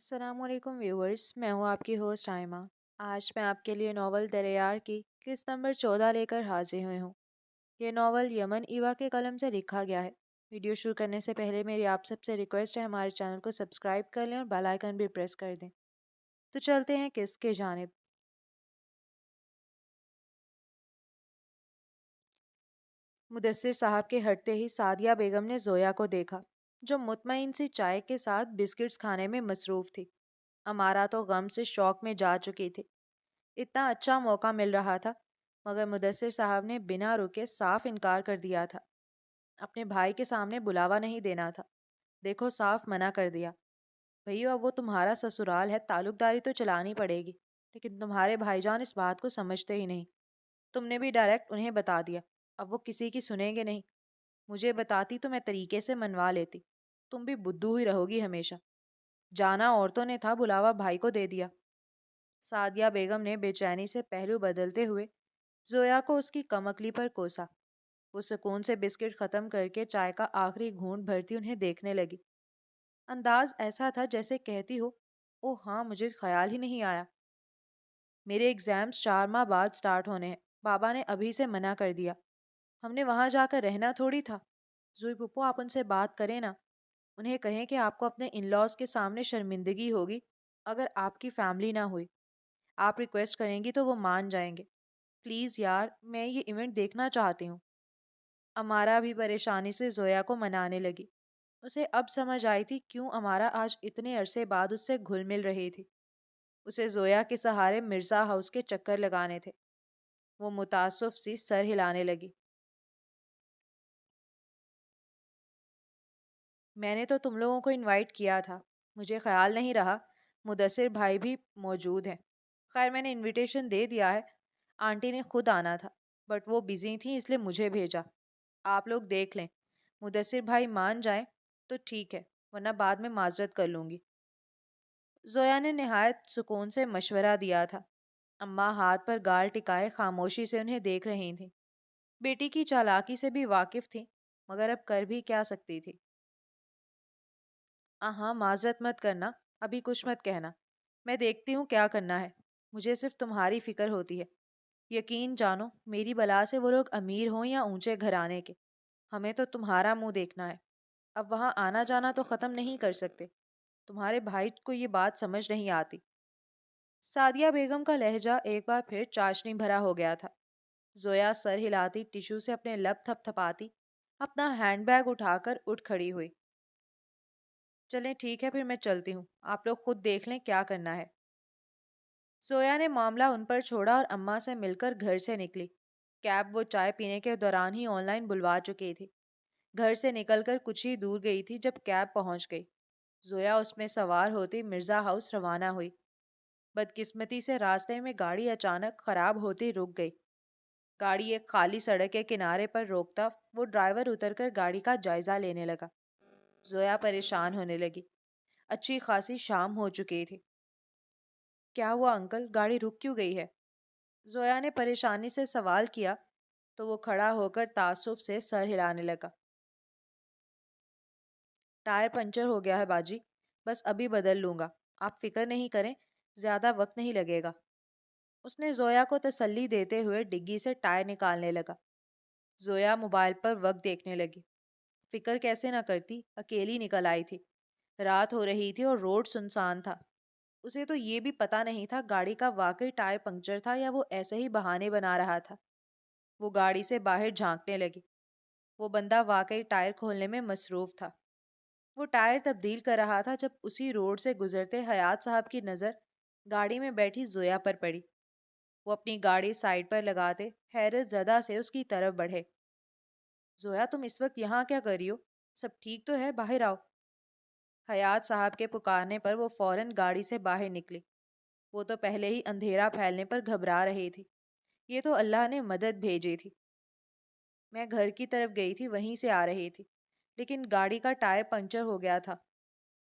السلام علیکم ویورز، میں ہوں آپ کی ہوسٹ آئمہ۔ آج میں آپ کے لیے ناول دریا کی قسط نمبر 14 لے کر حاضر ہوئی ہوں۔ یہ ناول یمن ایوا کے قلم سے لکھا گیا ہے۔ ویڈیو شروع کرنے سے پہلے میری آپ سب سے ریکویسٹ ہے ہمارے چینل کو سبسکرائب کر لیں اور بیل آئیکن بھی پریس کر دیں۔ تو چلتے ہیں قسط کے جانب۔ مدثر صاحب کے ہٹتے ہی سعدیہ بیگم نے زویا کو دیکھا، جو مطمئن سی چائے کے ساتھ بسکٹس کھانے میں مصروف تھی۔ امارا تو غم سے شوق میں جا چکی تھی۔ اتنا اچھا موقع مل رہا تھا، مگر مدثر صاحب نے بنا رکے صاف انکار کر دیا تھا۔ اپنے بھائی کے سامنے بلاوا نہیں دینا تھا، دیکھو صاف منع کر دیا۔ بھئیو، اب وہ تمہارا سسرال ہے، تعلق داری تو چلانی پڑے گی، لیکن تمہارے بھائی جان اس بات کو سمجھتے ہی نہیں۔ تم نے بھی ڈائریکٹ انہیں بتا دیا، اب وہ کسی کی سنیں گے نہیں۔ مجھے بتاتی تو میں طریقے سے منوا لیتی، تم بھی بدھو ہی رہو گی ہمیشہ۔ جانا عورتوں نے تھا، بلاوا بھائی کو دے دیا۔ سعدیہ بیگم نے بے چینی سے پہلو بدلتے ہوئے زویا کو اس کی کمکلی پر کوسا۔ وہ سکون سے بسکٹ ختم کر کے چائے کا آخری گھونٹ بھرتی انہیں دیکھنے لگی۔ انداز ایسا تھا جیسے کہتی ہو، اوہ ہاں، مجھے خیال ہی نہیں آیا۔ میرے ایگزامز 4 ماہ بعد سٹارٹ ہونے ہیں، بابا نے ابھی سے منع کر دیا۔ ہم نے وہاں جا کر رہنا تھوڑی تھا۔ زوئی پھپھو، آپ ان سے بات کریں نا، انہیں کہیں کہ آپ کو اپنے ان لاز کے سامنے شرمندگی ہوگی اگر آپ کی فیملی نہ ہوئی۔ آپ ریکویسٹ کریں گی تو وہ مان جائیں گے۔ پلیز یار، میں یہ ایونٹ دیکھنا چاہتی ہوں۔ امارا بھی پریشانی سے زویا کو منانے لگی۔ اسے اب سمجھ آئی تھی کیوں امارا آج اتنے عرصے بعد اس سے گھل مل رہی تھی۔ اسے زویا کے سہارے مرزا ہاؤس کے چکر لگانے تھے۔ وہ متاسف سی سر ہلانے لگی۔ میں نے تو تم لوگوں کو انوائٹ کیا تھا، مجھے خیال نہیں رہا مدثر بھائی بھی موجود ہیں۔ خیر، میں نے انویٹیشن دے دیا ہے، آنٹی نے خود آنا تھا، بٹ وہ بزی تھیں اس لیے مجھے بھیجا۔ آپ لوگ دیکھ لیں، مدثر بھائی مان جائیں تو ٹھیک ہے، ورنہ بعد میں معذرت کر لوں گی۔ زویا نے نہایت سکون سے مشورہ دیا تھا۔ اماں ہاتھ پر گال ٹکائے خاموشی سے انہیں دیکھ رہی تھیں۔ بیٹی کی چالاکی سے بھی واقف تھیں، مگر اب کر بھی کیا سکتی تھی۔ ہاں، معذرت مت کرنا، ابھی کچھ مت کہنا، میں دیکھتی ہوں کیا کرنا ہے۔ مجھے صرف تمہاری فکر ہوتی ہے۔ یقین جانو، میری بلا سے وہ لوگ امیر ہوں یا اونچے گھرانے کے، ہمیں تو تمہارا منہ دیکھنا ہے۔ اب وہاں آنا جانا تو ختم نہیں کر سکتے۔ تمہارے بھائی کو یہ بات سمجھ نہیں آتی۔ سعدیہ بیگم کا لہجہ ایک بار پھر چاشنی بھرا ہو گیا تھا۔ زویا سر ہلاتی، ٹشو سے اپنے لب تھپ تھپاتی، اپنا ہینڈ بیگ اٹھا کر اٹھ کھڑی ہوئی۔ چلیں ٹھیک ہے، پھر میں چلتی ہوں، آپ لوگ خود دیکھ لیں کیا کرنا ہے۔ زویا نے معاملہ ان پر چھوڑا اور اماں سے مل کر گھر سے نکلی۔ کیب وہ چائے پینے کے دوران ہی آن لائن بلوا چکی تھی۔ گھر سے نکل کر کچھ ہی دور گئی تھی جب کیب پہنچ گئی۔ زویا اس میں سوار ہوتی مرزا ہاؤس روانہ ہوئی۔ بدقسمتی سے راستے میں گاڑی اچانک خراب ہوتی رک گئی۔ گاڑی ایک خالی سڑک کے کنارے پر روکتا وہ ڈرائیور اتر کر گاڑی کا جائزہ لینے لگا۔ زویا پریشان ہونے لگی۔ اچھی خاصی شام ہو چکی تھی۔ کیا ہوا انکل، گاڑی رک کیوں گئی ہے؟ زویا نے پریشانی سے سوال کیا تو وہ کھڑا ہو کر تعصب سے سر ہلانے لگا۔ ٹائر پنچر ہو گیا ہے باجی، بس ابھی بدل لوں گا، آپ فکر نہیں کریں، زیادہ وقت نہیں لگے گا۔ اس نے زویا کو تسلی دیتے ہوئے ڈگی سے ٹائر نکالنے لگا۔ زویا موبائل پر وقت دیکھنے لگی۔ فکر کیسے نہ کرتی، اکیلی نکل آئی تھی، رات ہو رہی تھی اور روڈ سنسان تھا۔ اسے تو یہ بھی پتا نہیں تھا گاڑی کا واقعی ٹائر پنکچر تھا یا وہ ایسے ہی بہانے بنا رہا تھا۔ وہ گاڑی سے باہر جھانکنے لگی۔ وہ بندہ واقعی ٹائر کھولنے میں مصروف تھا۔ وہ ٹائر تبدیل کر رہا تھا جب اسی روڈ سے گزرتے حیات صاحب کی نظر گاڑی میں بیٹھی زویا پر پڑی۔ وہ اپنی گاڑی سائڈ پر لگاتے حیرت زدہ سے اس کی طرف بڑھے۔ زویا، تم اس وقت یہاں کیا کر رہی ہو؟ سب ٹھیک تو ہے؟ باہر آؤ۔ حیات صاحب کے پکارنے پر وہ فوراً گاڑی سے باہر نکلی۔ وہ تو پہلے ہی اندھیرا پھیلنے پر گھبرا رہی تھی۔ یہ تو اللہ نے مدد بھیجی تھی۔ میں گھر کی طرف گئی تھی، وہیں سے آ رہی تھی، لیکن گاڑی کا ٹائر پنچر ہو گیا تھا۔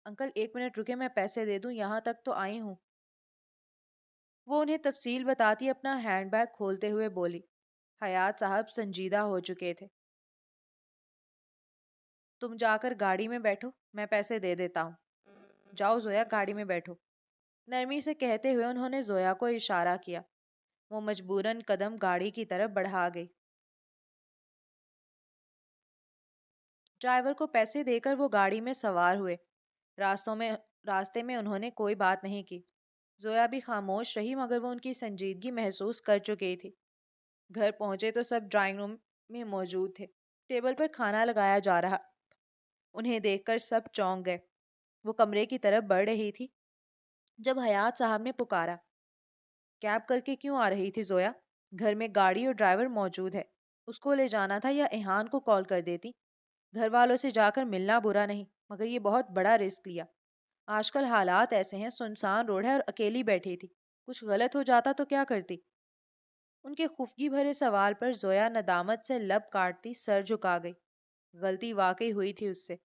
انکل 1 منٹ رکے، میں پیسے دے دوں، یہاں تک تو آئی ہوں۔ وہ انہیں تفصیل بتاتی اپنا ہینڈ بیگ کھولتے ہوئے بولی۔ حیات صاحب سنجیدہ ہو چکے تھے۔ تم جا کر گاڑی میں بیٹھو، میں پیسے دے دیتا ہوں۔ جاؤ زویا گاڑی میں بیٹھو، نرمی سے کہتے ہوئے انہوں نے زویا کو اشارہ کیا۔ وہ مجبوراً قدم گاڑی کی طرف بڑھا گئی۔ ڈرائیور کو پیسے دے کر وہ گاڑی میں سوار ہوئے۔ راستوں میں راستے میں انہوں نے کوئی بات نہیں کی۔ زویا بھی خاموش رہی، مگر وہ ان کی سنجیدگی محسوس کر چکی تھی۔ گھر پہنچے تو سب ڈرائنگ روم میں موجود تھے۔ ٹیبل پر کھانا لگایا جا رہا۔ انہیں دیکھ کر سب چونک گئے۔ وہ کمرے کی طرف بڑھ رہی تھی جب حیات صاحب نے پکارا، کیب کر کے کیوں آ رہی تھی زویا؟ گھر میں گاڑی اور ڈرائیور موجود ہے، اس کو لے جانا تھا یا ایحان کو کال کر دیتی۔ گھر والوں سے جا کر ملنا برا نہیں، مگر یہ بہت بڑا رسک لیا۔ آج کل حالات ایسے ہیں، سنسان روڈ ہے اور اکیلی بیٹھی تھی، کچھ غلط ہو جاتا تو کیا کرتی؟ ان کے خفگی بھرے سوال پر زویا ندامت سے لب کاٹتی سر جھکا گئی۔ غلطی واقعی ہوئی تھی اس سے۔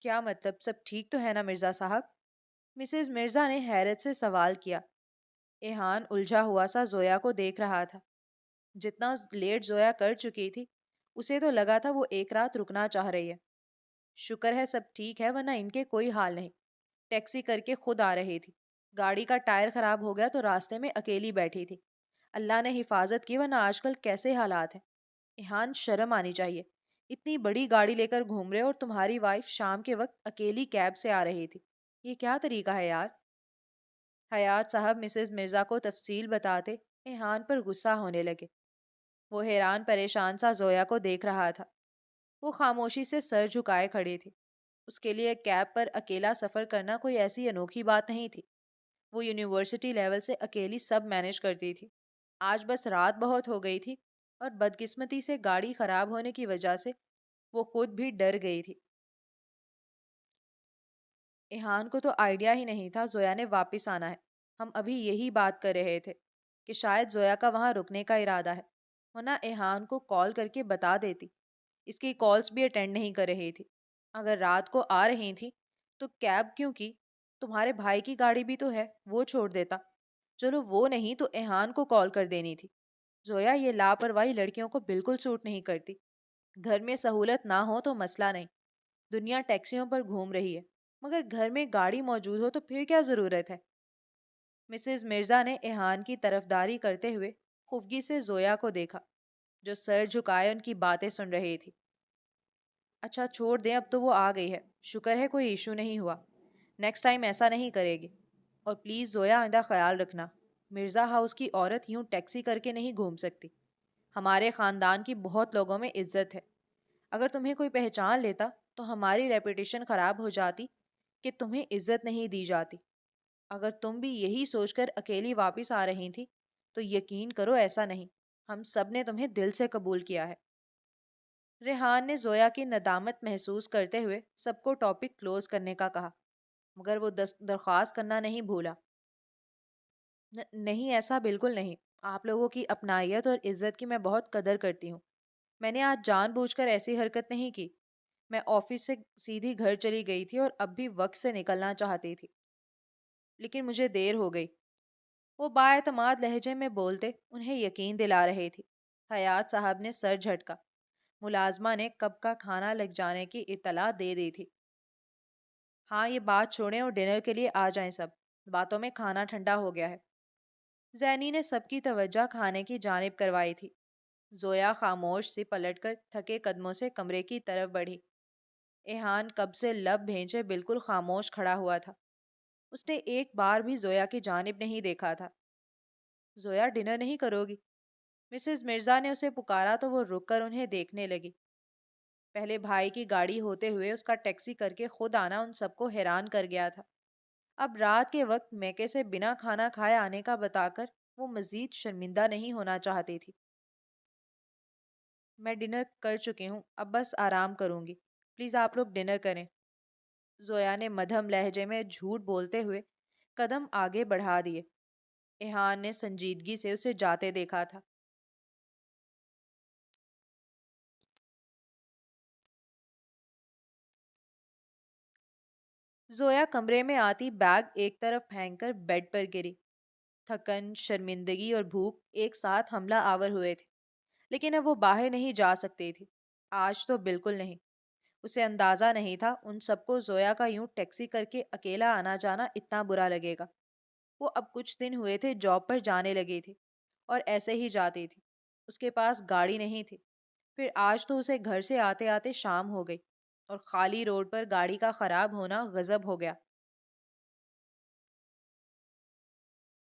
کیا مطلب؟ سب ٹھیک تو ہے نا مرزا صاحب؟ مسز مرزا نے حیرت سے سوال کیا۔ ایحان الجھا ہوا سا زویا کو دیکھ رہا تھا۔ جتنا لیٹ زویا کر چکی تھی، اسے تو لگا تھا وہ ایک رات رکنا چاہ رہی ہے۔ شکر ہے سب ٹھیک ہے، ورنہ ان کے کوئی حال نہیں۔ ٹیکسی کر کے خود آ رہی تھی، گاڑی کا ٹائر خراب ہو گیا تو راستے میں اکیلی بیٹھی تھی۔ اللہ نے حفاظت کی، ورنہ آج کل کیسے حالات ہیں۔ ایحان شرم آنی چاہیے، اتنی بڑی گاڑی لے کر گھوم رہے اور تمہاری وائف شام کے وقت اکیلی کیب سے آ رہی تھی، یہ کیا طریقہ ہے یار؟ حیات صاحب مسز مرزا کو تفصیل بتاتے ایحان پر غصہ ہونے لگے۔ وہ حیران پریشان سا زویا کو دیکھ رہا تھا۔ وہ خاموشی سے سر جھکائے کھڑی تھی۔ اس کے لیے کیب پر اکیلا سفر کرنا کوئی ایسی انوکھی بات نہیں تھی۔ وہ یونیورسٹی لیول سے اکیلی سب مینج کرتی تھی۔ آج بس رات بہت ہو گئی تھی اور بدقسمتی سے گاڑی خراب ہونے کی وجہ سے وہ خود بھی ڈر گئی تھی۔ ایحان کو تو آئیڈیا ہی نہیں تھا زویا نے واپس آنا ہے۔ ہم ابھی یہی بات کر رہے تھے کہ شاید زویا کا وہاں رکنے کا ارادہ ہے، ورنہ ایحان کو کال کر کے بتا دیتی۔ اس کی کالز بھی اٹینڈ نہیں کر رہی تھی۔ اگر رات کو آ رہی تھی تو کیب کیوں کی؟ تمہارے بھائی کی گاڑی بھی تو ہے، وہ چھوڑ دیتا۔ چلو وہ نہیں تو ایحان کو کال کر دینی تھی۔ زویا، یہ لاپرواہی لڑکیوں کو بالکل سوٹ نہیں کرتی۔ گھر میں سہولت نہ ہو تو مسئلہ نہیں، دنیا ٹیکسیوں پر گھوم رہی ہے، مگر گھر میں گاڑی موجود ہو تو پھر کیا ضرورت ہے؟ مسز مرزا نے ایحان کی طرفداری کرتے ہوئے خفگی سے زویا کو دیکھا، جو سر جھکائے ان کی باتیں سن رہی تھی۔ اچھا چھوڑ دیں، اب تو وہ آ گئی ہے، شکر ہے کوئی ایشو نہیں ہوا۔ نیکسٹ ٹائم ایسا نہیں کرے گی۔ اور پلیز زویا، آئندہ خیال رکھنا، مرزا ہاؤس کی عورت یوں ٹیکسی کر کے نہیں گھوم سکتی۔ ہمارے خاندان کی بہت لوگوں میں عزت ہے، اگر تمہیں کوئی پہچان لیتا تو ہماری ریپوٹیشن خراب ہو جاتی کہ تمہیں عزت نہیں دی جاتی۔ اگر تم بھی یہی سوچ کر اکیلی واپس آ رہی تھی تو یقین کرو ایسا نہیں، ہم سب نے تمہیں دل سے قبول کیا ہے۔ ریحان نے زویا کی ندامت محسوس کرتے ہوئے سب کو ٹاپک کلوز کرنے کا کہا، مگر وہ درخواست کرنا نہیں بھولا۔ نہیں، ایسا بالکل نہیں۔ آپ لوگوں کی اپنائیت اور عزت کی میں بہت قدر کرتی ہوں۔ میں نے آج جان بوجھ کر ایسی حرکت نہیں کی۔ میں آفس سے سیدھی گھر چلی گئی تھی اور اب بھی وقت سے نکلنا چاہتی تھی، لیکن مجھے دیر ہو گئی۔ وہ بااعتماد لہجے میں بولتے انہیں یقین دلا رہے تھی۔ حیات صاحب نے سر جھٹکا۔ ملازمہ نے کب کا کھانا لگ جانے کی اطلاع دے دی تھی۔ ہاں، یہ بات چھوڑیں اور ڈنر کے لیے آ جائیں سب، باتوں میں کھانا ٹھنڈا ہو گیا ہے۔ زینی نے سب کی توجہ کھانے کی جانب کروائی تھی۔ زویا خاموش سی پلٹ کر تھکے قدموں سے کمرے کی طرف بڑھی۔ ایحان کب سے لب بھینچے بالکل خاموش کھڑا ہوا تھا۔ اس نے ایک بار بھی زویا کی جانب نہیں دیکھا تھا۔ زویا، ڈنر نہیں کرو گی؟ مسز مرزا نے اسے پکارا تو وہ رک کر انہیں دیکھنے لگی۔ پہلے بھائی کی گاڑی ہوتے ہوئے اس کا ٹیکسی کر کے خود آنا ان سب کو حیران کر گیا تھا۔ اب رات کے وقت میکے سے بنا کھانا کھائے آنے کا بتا کر وہ مزید شرمندہ نہیں ہونا چاہتی تھی۔ میں ڈنر کر چکی ہوں، اب بس آرام کروں گی، پلیز آپ لوگ ڈنر کریں۔ زویا نے مدھم لہجے میں جھوٹ بولتے ہوئے قدم آگے بڑھا دیے۔ ایحان نے سنجیدگی سے اسے جاتے دیکھا تھا۔ زویا کمرے میں آتی بیگ ایک طرف پھینک کر بیڈ پر گری۔ تھکن، شرمندگی اور بھوک ایک ساتھ حملہ آور ہوئے تھے، لیکن اب وہ باہر نہیں جا سکتی تھی۔ آج تو بالکل نہیں۔ اسے اندازہ نہیں تھا ان سب کو زویا کا یوں ٹیکسی کر کے اکیلا آنا جانا اتنا برا لگے گا۔ وہ اب کچھ دن ہوئے تھے جاب پر جانے لگی تھی اور ایسے ہی جاتی تھی۔ اس کے پاس گاڑی نہیں تھی۔ پھر آج تو اسے گھر سے آتے آتے شام ہو گئی اور خالی روڈ پر گاڑی کا خراب ہونا غضب ہو گیا۔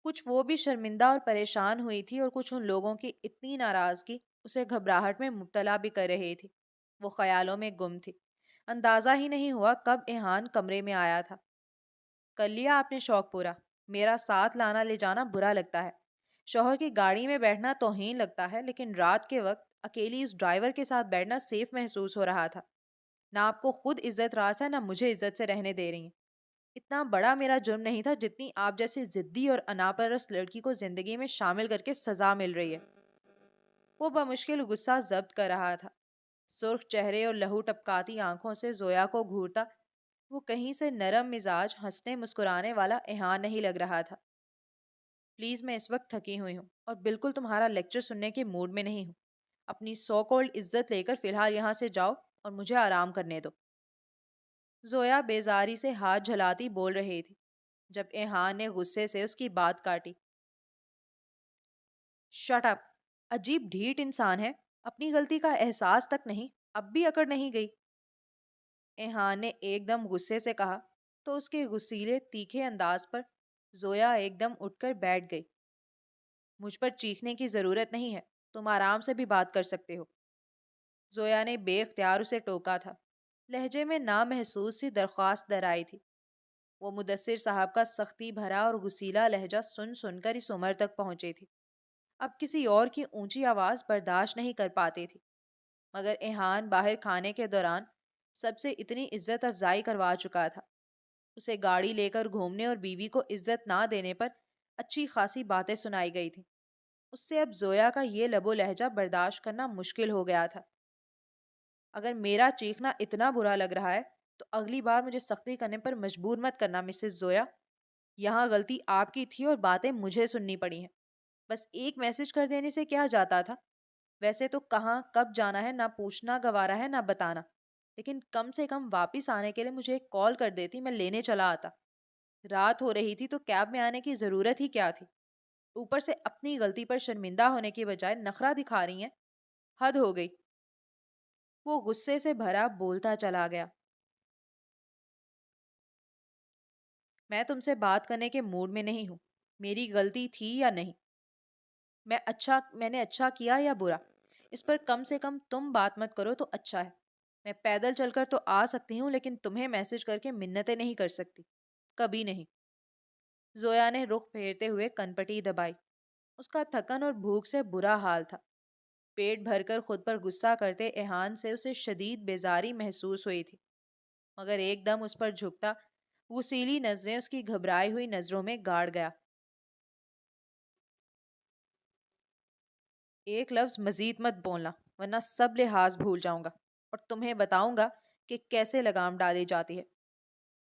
کچھ وہ بھی شرمندہ اور پریشان ہوئی تھی اور کچھ ان لوگوں کی اتنی ناراضگی اسے گھبراہٹ میں مبتلا بھی کر رہی تھی۔ وہ خیالوں میں گم تھی۔ اندازہ ہی نہیں ہوا کب ایہان کمرے میں آیا تھا۔ کر لیا آپ نے شوق پورا؟ میرا ساتھ لانا لے جانا برا لگتا ہے، شوہر کی گاڑی میں بیٹھنا توہین لگتا ہے، لیکن رات کے وقت اکیلی اس ڈرائیور کے ساتھ بیٹھنا سیف محسوس ہو رہا تھا۔ نہ آپ کو خود عزت راس ہے، نہ مجھے عزت سے رہنے دے رہی ہیں۔ اتنا بڑا میرا جرم نہیں تھا جتنی آپ جیسی ضدی اور اناپرست لڑکی کو زندگی میں شامل کر کے سزا مل رہی ہے۔ وہ بمشکل غصہ ضبط کر رہا تھا۔ سرخ چہرے اور لہو ٹپکاتی آنکھوں سے زویا کو گھورتا وہ کہیں سے نرم مزاج ہنسنے مسکرانے والا ایہان نہیں لگ رہا تھا۔ پلیز، میں اس وقت تھکی ہوئی ہوں اور بالکل تمہارا لیکچر سننے کے موڈ میں نہیں ہوں۔ اپنی سو کولڈ عزت لے کر فی الحال یہاں سے جاؤ اور مجھے آرام کرنے دو۔ زویا بیزاری سے ہاتھ جھلاتی بول رہی تھی جب ایہان نے غصے سے اس کی بات کاٹی۔ Shut up! عجیب ڈھیٹ انسان ہے، اپنی غلطی کا احساس تک نہیں، اب بھی اکڑ نہیں گئی۔ ایہان نے ایک دم غصے سے کہا تو اس کے غصیلے تیکھے انداز پر زویا ایک دم اٹھ کر بیٹھ گئی۔ مجھ پر چیخنے کی ضرورت نہیں ہے، تم آرام سے بھی بات کر سکتے ہو۔ زویا نے بے اختیار اسے ٹوکا تھا۔ لہجے میں نامحسوس سی درخواست در آئی تھی۔ وہ مدثر صاحب کا سختی بھرا اور غسیلا لہجہ سن سن کر اس عمر تک پہنچی تھی۔ اب کسی اور کی اونچی آواز برداشت نہیں کر پاتی تھی، مگر ایہان باہر کھانے کے دوران سب سے اتنی عزت افزائی کروا چکا تھا۔ اسے گاڑی لے کر گھومنے اور بیوی کو عزت نہ دینے پر اچھی خاصی باتیں سنائی گئی تھی۔ اس سے اب زویا کا یہ لب و لہجہ برداشت کرنا مشکل ہو گیا تھا۔ اگر میرا چیخنا اتنا برا لگ رہا ہے تو اگلی بار مجھے سختی کرنے پر مجبور مت کرنا مسز زویا۔ یہاں غلطی آپ کی تھی اور باتیں مجھے سننی پڑی ہیں۔ بس ایک میسج کر دینے سے کیا جاتا تھا؟ ویسے تو کہاں کب جانا ہے نہ پوچھنا گوارا ہے نہ بتانا، لیکن کم سے کم واپس آنے کے لیے مجھے ایک کال کر دیتی، میں لینے چلا آتا۔ رات ہو رہی تھی تو کیب میں آنے کی ضرورت ہی کیا تھی؟ اوپر سے اپنی غلطی پر شرمندہ ہونے کی بجائے نخرہ دکھا رہی ہیں۔ حد ہو گئی۔ وہ غصے سے بھرا بولتا چلا گیا۔ میں تم سے بات کرنے کے موڈ میں نہیں ہوں۔ میری غلطی تھی یا نہیں؟ میں نے اچھا کیا یا برا؟ اس پر کم سے کم تم بات مت کرو تو اچھا ہے۔ میں پیدل چل کر تو آ سکتی ہوں لیکن تمہیں میسج کر کے منتیں نہیں کر سکتی، کبھی نہیں۔ زویا نے رخ پھیرتے ہوئے کنپٹی دبائی۔ اس کا تھکن اور بھوک سے برا حال تھا۔ پیٹ بھر کر خود پر غصہ کرتے ایہان سے اسے شدید بیزاری محسوس ہوئی تھی، مگر ایک دم اس پر جھکتا غسیلی نظریں اس کی گھبرائی ہوئی نظروں میں گاڑ گیا۔ ایک لفظ مزید مت بولنا ورنہ سب لحاظ بھول جاؤں گا اور تمہیں بتاؤں گا کہ کیسے لگام ڈالی جاتی ہے۔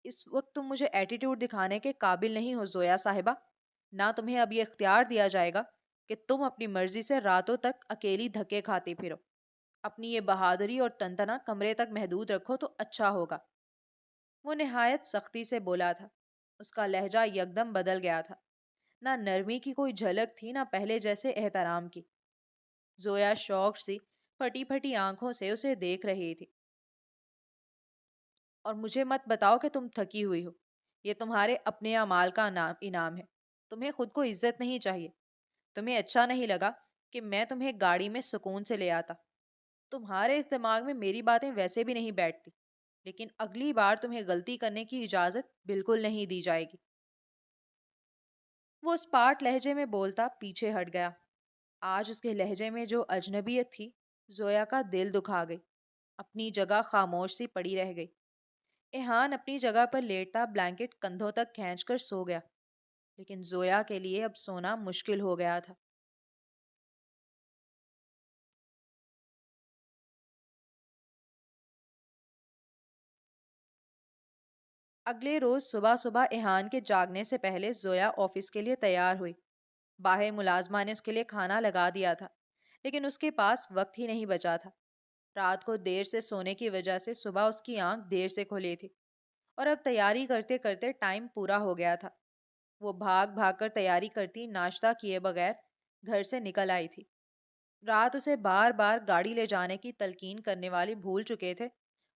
اس وقت تم مجھے ایٹیٹیوڈ دکھانے کے قابل نہیں ہو زویا صاحبہ۔ نہ تمہیں اب یہ اختیار دیا جائے گا کہ تم اپنی مرضی سے راتوں تک اکیلی دھکے کھاتی پھرو۔ اپنی یہ بہادری اور تنتنا کمرے تک محدود رکھو تو اچھا ہوگا۔ وہ نہایت سختی سے بولا تھا۔ اس کا لہجہ یکدم بدل گیا تھا۔ نہ نرمی کی کوئی جھلک تھی نہ پہلے جیسے احترام کی۔ زویا شوق سی پھٹی پھٹی آنکھوں سے اسے دیکھ رہی تھی۔ اور مجھے مت بتاؤ کہ تم تھکی ہوئی ہو۔ یہ تمہارے اپنے اعمال کا انعام ہے۔ تمہیں خود کو عزت نہیں چاہیے۔ تمہیں اچھا نہیں لگا کہ میں تمہیں گاڑی میں سکون سے لے آتا۔ تمہارے اس دماغ میں میری باتیں ویسے بھی نہیں بیٹھتی، لیکن اگلی بار تمہیں غلطی کرنے کی اجازت بالکل نہیں دی جائے گی۔ وہ اسپاٹ لہجے میں بولتا پیچھے ہٹ گیا۔ آج اس کے لہجے میں جو اجنبیت تھی، زویا کا دل دکھا گئی۔ اپنی جگہ خاموش سی پڑی رہ گئی۔ ایہان اپنی جگہ پر لیٹتا بلینکٹ کندھوں تک کھینچ کر سو گیا، لیکن زویا کے لیے اب سونا مشکل ہو گیا تھا۔ اگلے روز صبح صبح ایہان کے جاگنے سے پہلے زویا آفس کے لیے تیار ہوئی۔ باہر ملازمہ نے اس کے لیے کھانا لگا دیا تھا، لیکن اس کے پاس وقت ہی نہیں بچا تھا۔ رات کو دیر سے سونے کی وجہ سے صبح اس کی آنکھ دیر سے کھلی تھی، اور اب تیاری کرتے کرتے ٹائم پورا ہو گیا تھا۔ وہ بھاگ بھاگ کر تیاری کرتی ناشتہ کیے بغیر گھر سے نکل آئی تھی۔ رات اسے بار بار گاڑی لے جانے کی تلقین کرنے والی بھول چکے تھے،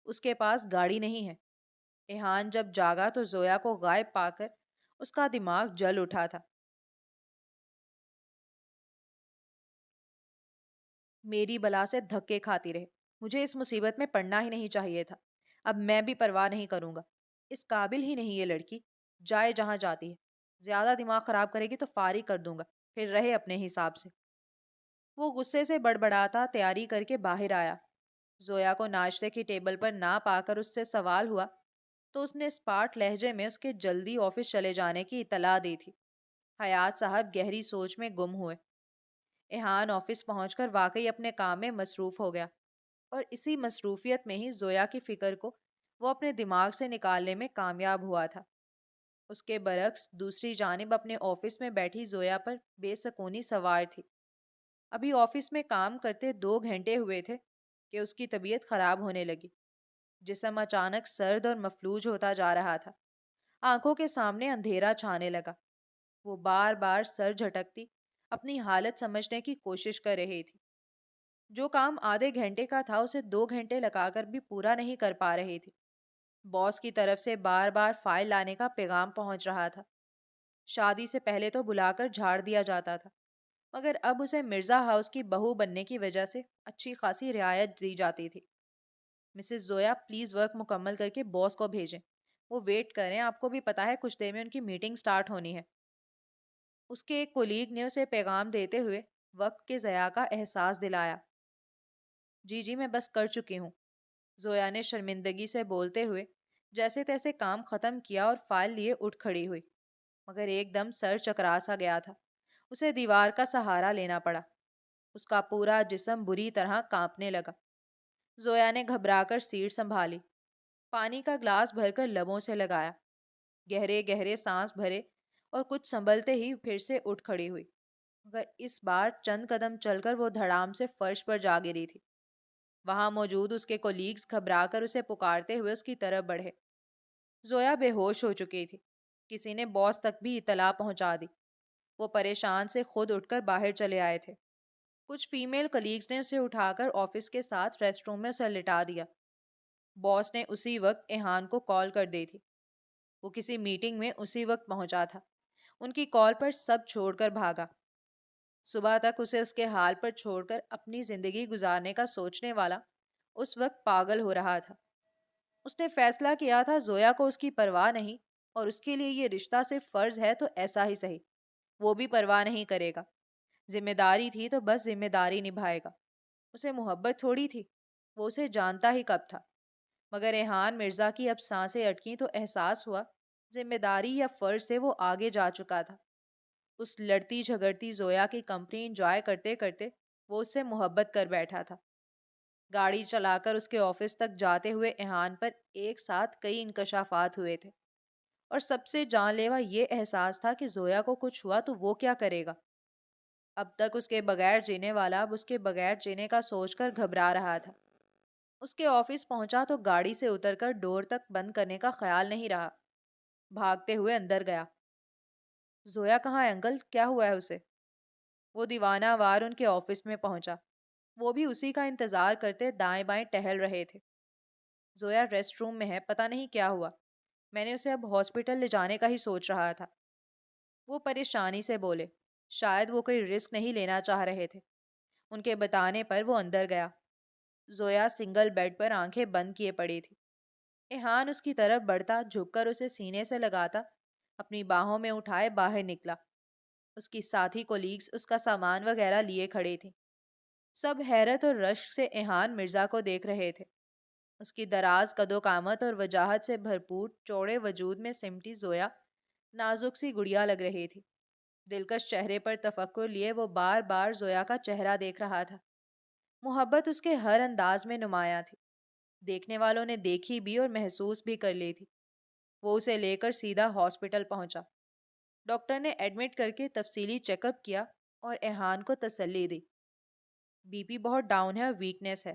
اس کے پاس گاڑی نہیں ہے۔ ایہان جب جاگا تو زویا کو غائب پا کر اس کا دماغ جل اٹھا تھا۔ میری بلا سے دھکے کھاتی رہے، مجھے اس مصیبت میں پڑنا ہی نہیں چاہیے تھا۔ اب میں بھی پرواہ نہیں کروں گا، اس قابل ہی نہیں یہ لڑکی، جائے جہاں جاتی ہے۔ زیادہ دماغ خراب کرے گی تو فارغ کر دوں گا، پھر رہے اپنے حساب سے۔ وہ غصے سے بڑبڑاتا تیاری کر کے باہر آیا۔ زویا کو ناشتے کی ٹیبل پر نہ پا کر اس سے سوال ہوا تو اس نے اسپاٹ لہجے میں اس کے جلدی آفس چلے جانے کی اطلاع دی تھی۔ حیات صاحب گہری سوچ میں گم ہوئے۔ ایہان آفس پہنچ کر واقعی اپنے کام میں مصروف ہو گیا، اور اسی مصروفیت میں ہی زویا کی فکر کو وہ اپنے دماغ سے نکالنے میں کامیاب ہوا تھا۔ اس کے برعکس دوسری جانب اپنے آفس میں بیٹھی زویا پر بے سکونی سوار تھی۔ ابھی آفس میں کام کرتے 2 گھنٹے ہوئے تھے کہ اس کی طبیعت خراب ہونے لگی۔ جسم اچانک سرد اور مفلوج ہوتا جا رہا تھا۔ آنکھوں کے سامنے اندھیرا چھانے لگا۔ وہ بار بار سر جھٹکتی اپنی حالت سمجھنے کی کوشش کر رہی تھی۔ جو کام آدھے گھنٹے کا تھا اسے 2 گھنٹے لگا کر بھی پورا نہیں کر پا رہی تھی۔ باس کی طرف سے بار بار فائل لانے کا پیغام پہنچ رہا تھا۔ شادی سے پہلے تو بلا کر جھاڑ دیا جاتا تھا، مگر اب اسے مرزا ہاؤس کی بہو بننے کی وجہ سے اچھی خاصی رعایت دی جاتی تھی۔ مسز زویا پلیز ورک مکمل کر کے باس کو بھیجیں، وہ ویٹ کریں، آپ کو بھی پتا ہے کچھ دیر میں ان کی میٹنگ سٹارٹ ہونی ہے۔ اس کے ایک کولیگ نے اسے پیغام دیتے ہوئے وقت کے ضیاع کا احساس دلایا۔ جی جی میں بس کر چکی ہوں، زویا نے شرمندگی سے بولتے ہوئے جیسے تیسے کام ختم کیا اور فائل لیے اٹھ کھڑی ہوئی، مگر ایک دم سر چکرا سا گیا تھا۔ اسے دیوار کا سہارا لینا پڑا۔ اس کا پورا جسم بری طرح کانپنے لگا۔ زویا نے گھبرا کر سیٹ سنبھالی، پانی کا گلاس بھر کر لبوں سے لگایا، گہرے گہرے سانس بھرے اور کچھ سنبھلتے ہی پھر سے اٹھ کھڑی ہوئی، مگر اس بار چند قدم چل کر وہ دھڑام سے فرش پر جا گری تھی۔ وہاں موجود اس کے کولیگز گھبرا کر اسے پکارتے ہوئے اس کی طرف بڑھے۔ زویا بے ہوش ہو چکی تھی۔ کسی نے باس تک بھی اطلاع پہنچا دی۔ وہ پریشان سے خود اٹھ کر باہر چلے آئے تھے۔ کچھ فیمیل کلیگز نے اسے اٹھا کر آفس کے ساتھ ریسٹ روم میں اسے لٹا دیا۔ باس نے اسی وقت ایہان کو کال کر دی تھی۔ وہ کسی میٹنگ میں اسی وقت پہنچا تھا۔ ان کی کال پر سب چھوڑ کر بھاگا۔ صبح تک اسے اس کے حال پر چھوڑ کر اپنی زندگی گزارنے کا سوچنے والا اس وقت پاگل ہو رہا تھا۔ اس نے فیصلہ کیا تھا زویا کو اس کی پرواہ نہیں، اور اس کے لیے یہ رشتہ صرف فرض ہے تو ایسا ہی صحیح، وہ بھی پرواہ نہیں کرے گا۔ ذمہ داری تھی تو بس ذمہ داری نبھائے گا۔ اسے محبت تھوڑی تھی، وہ اسے جانتا ہی کب تھا۔ مگر ریحان مرزا کی اب سانسیں اٹکیں تو احساس ہوا ذمہ داری یا فرض سے وہ آگے جا چکا تھا۔ اس لڑتی جھگڑتی زویا کی کمپنی انجوائے کرتے کرتے وہ اس سے محبت کر بیٹھا تھا۔ گاڑی چلا کر اس کے آفس تک جاتے ہوئے ایہان پر ایک ساتھ کئی انکشافات ہوئے تھے، اور سب سے جان لیوا یہ احساس تھا کہ زویا کو کچھ ہوا تو وہ کیا کرے گا۔ اب تک اس کے بغیر جینے والا اب اس کے بغیر جینے کا سوچ کر گھبرا رہا تھا۔ اس کے آفس پہنچا تو گاڑی سے اتر کر ڈور تک بند کرنے کا خیال نہیں رہا۔ بھاگتے ہوئے اندر گیا۔ زویا کہاں ہے انکل، کیا ہوا ہے اسے؟ وہ دیوانہ وار ان کے آفس میں پہنچا۔ وہ بھی اسی کا انتظار کرتے دائیں بائیں ٹہل رہے تھے۔ زویا ریسٹ روم میں ہے، پتہ نہیں کیا ہوا، میں نے اسے اب ہاسپٹل لے جانے کا ہی سوچ رہا تھا۔ وہ پریشانی سے بولے، شاید وہ کوئی رسک نہیں لینا چاہ رہے تھے۔ ان کے بتانے پر وہ اندر گیا۔ زویا سنگل بیڈ پر آنکھیں بند کیے پڑی تھی۔ ایہان اس کی طرف بڑھتا، جھک کر اسے سینے سے لگاتا، اپنی باہوں میں اٹھائے باہر نکلا۔ اس کی ساتھی کولیگز اس کا سامان وغیرہ لیے کھڑی تھیں۔ سب حیرت اور رشک سے ایہان مرزا کو دیکھ رہے تھے۔ اس کی دراز قد و قامت اور وجاہت سے بھرپور چوڑے وجود میں سمٹی زویا نازک سی گڑیا لگ رہی تھی۔ دلکش چہرے پر تفکر لیے وہ بار بار زویا کا چہرہ دیکھ رہا تھا۔ محبت اس کے ہر انداز میں نمایاں تھی۔ دیکھنے والوں نے دیکھی بھی اور محسوس بھی کر لی تھی۔ وہ اسے لے کر سیدھا ہاسپٹل پہنچا۔ ڈاکٹر نے ایڈمٹ کر کے تفصیلی چیک اپ کیا اور ایہان کو تسلی دی۔ بی پی بہت ڈاؤن ہے اور ویکنیس ہے،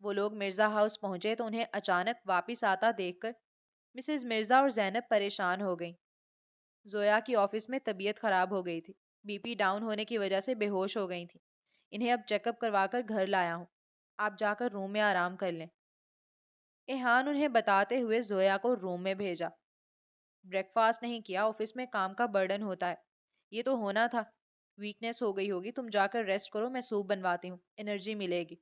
وہ لوگ مرزا ہاؤس پہنچے تو انہیں اچانک واپس آتا دیکھ کر مسز مرزا اور زینب پریشان ہو گئیں۔ زویا کی آفس میں طبیعت خراب ہو گئی تھی، بی پی ڈاؤن ہونے کی وجہ سے بے ہوش ہو گئی تھی۔ انہیں اب چیک اپ کروا کر گھر لایا ہوں، آپ جا کر روم میں آرام کر لیں۔ ایہان انہیں بتاتے ہوئے زویا کو روم میں بھیجا۔ بریک فاسٹ نہیں کیا، آفس میں کام کا برڈن ہوتا ہے، یہ تو ہونا تھا، ویکنیس ہو گئی ہوگی، تم جا کر ریسٹ کرو، میں سوپ بنواتی ہوں، انرجی ملے گی۔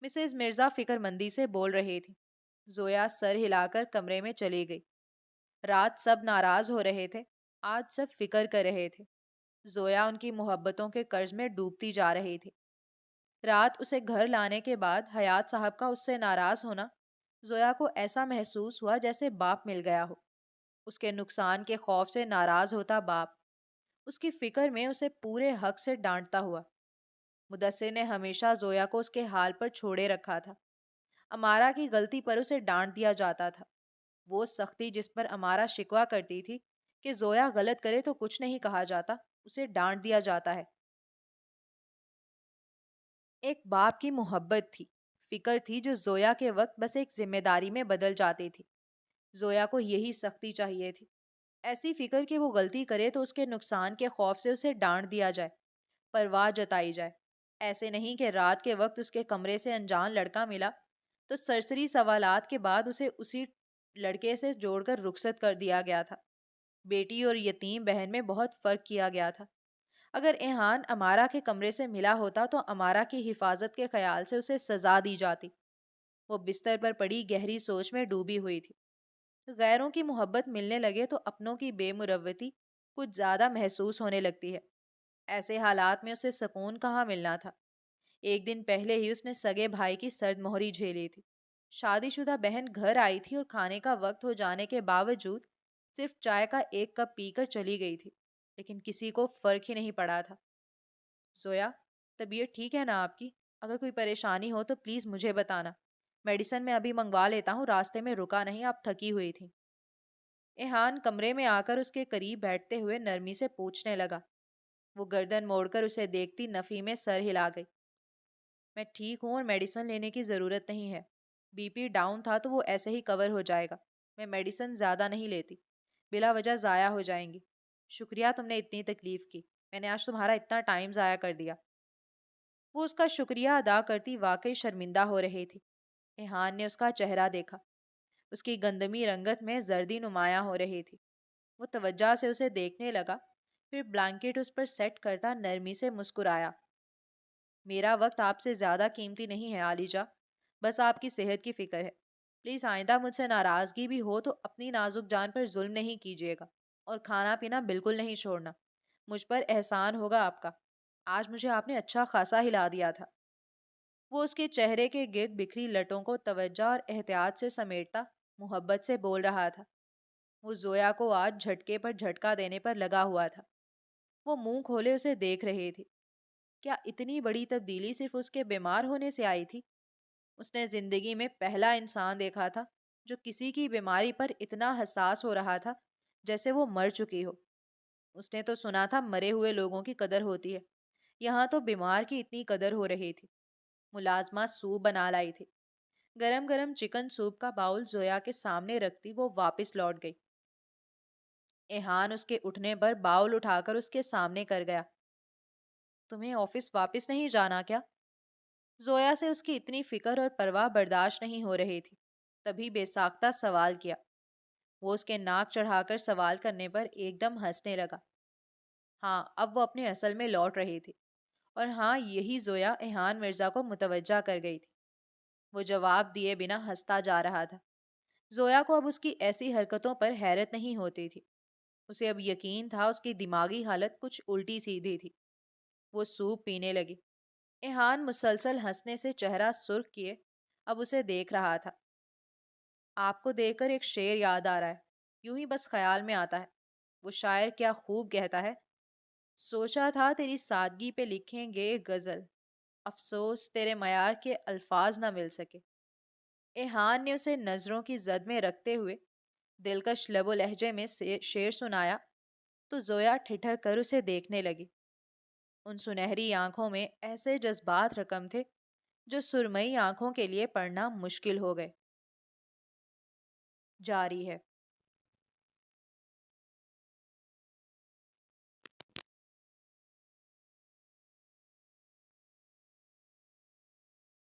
مسز مرزا فکر مندی سے بول رہی تھی۔ زویا سر ہلا کر کمرے میں چلی گئی۔ رات سب ناراض ہو رہے تھے، آج سب فکر کر رہے تھے۔ زویا ان کی محبتوں کے قرض میں ڈوبتی جا رہی تھی۔ رات اسے گھر لانے کے بعد حیات صاحب کا اس سے ناراض ہونا زویا کو ایسا محسوس ہوا جیسے باپ مل گیا ہو۔ اس کے نقصان کے خوف سے ناراض ہوتا باپ، اس کی فکر میں اسے پورے حق سے ڈانٹتا ہوا۔ مدثر نے ہمیشہ زویا کو اس کے حال پر چھوڑے رکھا تھا۔ امارا کی غلطی پر اسے ڈانٹ دیا جاتا تھا۔ وہ سختی جس پر امارا شکوہ کرتی تھی کہ زویا غلط کرے تو کچھ نہیں کہا جاتا، اسے ڈانٹ دیا جاتا ہے۔ ایک باپ کی محبت تھی، فکر تھی جو زویا کے وقت بس ایک ذمہ داری میں بدل جاتی تھی۔ زویا کو یہی سختی چاہیے تھی، ایسی فکر کہ وہ غلطی کرے تو اس کے نقصان کے خوف سے اسے ڈانٹ دیا جائے، پرواہ جتائی جائے۔ ایسے نہیں کہ رات کے وقت اس کے کمرے سے انجان لڑکا ملا تو سرسری سوالات کے بعد اسے اسی لڑکے سے جوڑ کر رخصت کر دیا گیا تھا۔ بیٹی اور یتیم بہن میں بہت فرق کیا گیا تھا۔ اگر ایہان امارا کے کمرے سے ملا ہوتا تو امارا کی حفاظت کے خیال سے اسے سزا دی جاتی۔ وہ بستر پر پڑی گہری سوچ میں ڈوبی ہوئی تھی۔ غیروں کی محبت ملنے لگے تو اپنوں کی بے مروتی کچھ زیادہ محسوس ہونے لگتی ہے۔ ایسے حالات میں اسے سکون کہاں ملنا تھا۔ ایک دن پہلے ہی اس نے سگے بھائی کی سرد مہری جھیلی تھی۔ شادی شدہ بہن گھر آئی تھی اور کھانے کا وقت ہو جانے کے باوجود صرف چائے کا ایک کپ پی کر چلی گئی تھی، لیکن کسی کو فرق ہی نہیں پڑا تھا۔ زویا، طبیعت ٹھیک ہے نا آپ کی؟ اگر کوئی پریشانی ہو تو پلیز مجھے بتانا، میڈیسن میں ابھی منگوا لیتا ہوں، راستے میں رکا نہیں، آپ تھکی ہوئی تھی۔ ایہان کمرے میں آ کر اس کے قریب بیٹھتے ہوئے نرمی سے پوچھنے لگا۔ وہ گردن موڑ کر اسے دیکھتی نفی میں سر ہلا گئی۔ میں ٹھیک ہوں اور میڈیسن لینے کی ضرورت نہیں ہے، بی پی ڈاؤن تھا تو وہ ایسے ہی کور ہو جائے گا، میں میڈیسن زیادہ نہیں لیتی، بلا وجہ ضائع ہو جائیں گی۔ شکریہ تم نے اتنی تکلیف کی، میں نے آج تمہارا اتنا ٹائم ضائع کر دیا۔ وہ اس کا شکریہ ادا کرتی واقعی شرمندہ ہو رہی تھی۔ ایہان نے اس کا چہرہ دیکھا، اس کی گندمی رنگت میں زردی نمایاں ہو رہی تھی۔ وہ توجہ سے اسے دیکھنے لگا، پھر بلینکٹ اس پر سیٹ کرتا نرمی سے مسکرایا۔ میرا وقت آپ سے زیادہ قیمتی نہیں ہے عالیجا، بس آپ کی صحت کی فکر ہے۔ پلیز آئندہ مجھ سے ناراضگی بھی ہو تو اپنی نازک جان پر ظلم نہیں کیجیے گا، اور کھانا پینا بالکل نہیں چھوڑنا، مجھ پر احسان ہوگا آپ کا۔ آج مجھے آپ نے اچھا خاصا ہلا دیا تھا۔ وہ اس کے چہرے کے گرد بکھری لٹوں کو توجہ اور احتیاط سے سمیٹتا محبت سے بول رہا تھا۔ وہ زویا کو آج جھٹکے پر جھٹکا دینے پر لگا ہوا تھا۔ وہ منہ کھولے اسے دیکھ رہی تھی۔ کیا اتنی بڑی تبدیلی صرف اس کے بیمار ہونے سے آئی تھی؟ اس نے زندگی میں پہلا انسان دیکھا تھا جو کسی کی بیماری پر اتنا حساس ہو رہا تھا جیسے وہ مر چکی ہو۔ اس نے تو سنا تھا مرے ہوئے لوگوں کی قدر ہوتی ہے، یہاں تو بیمار کی اتنی قدر ہو رہی تھی۔ ملازمہ سوپ بنا لائی تھی۔ گرم گرم چکن سوپ کا باؤل زویا کے سامنے رکھتی وہ واپس لوٹ گئی۔ ایہان اس کے اٹھنے پر باؤل اٹھا کر اس کے سامنے کر گیا۔ تمہیں آفس واپس نہیں جانا کیا؟ زویا سے اس کی اتنی فکر اور پرواہ برداشت نہیں ہو رہی تھی، تبھی بے ساختہ سوال کیا۔ وہ اس کے ناک چڑھا کر سوال کرنے پر ایک دم ہنسنے لگا۔ ہاں، اب وہ اپنے اصل میں لوٹ رہی تھی، اور ہاں یہی زویا ایہان مرزا کو متوجہ کر گئی تھی۔ وہ جواب دیے بنا ہنستا جا رہا تھا۔ زویا کو اب اس کی ایسی حرکتوں پر حیرت نہیں ہوتی تھی، اسے اب یقین تھا اس کی دماغی حالت کچھ الٹی سیدھی تھی۔ وہ سوپ پینے لگی۔ ایہان مسلسل ہنسنے سے چہرہ سرخ کیے اب اسے دیکھ رہا تھا۔ آپ کو دیکھ کر ایک شعر یاد آ رہا ہے، یوں ہی بس خیال میں آتا ہے۔ وہ شاعر کیا خوب کہتا ہے، سوچا تھا تیری سادگی پہ لکھیں گے ایک غزل، افسوس تیرے معیار کے الفاظ نہ مل سکے۔ ایہان نے اسے نظروں کی زد میں رکھتے ہوئے دلکش لب و لہجے میں شعر سنایا تو زویا ٹھٹھر کر اسے دیکھنے لگی۔ ان سنہری آنکھوں میں ایسے جذبات رقم تھے جو سرمئی آنکھوں کے لیے پڑھنا مشکل ہو گئے. جاری ہے.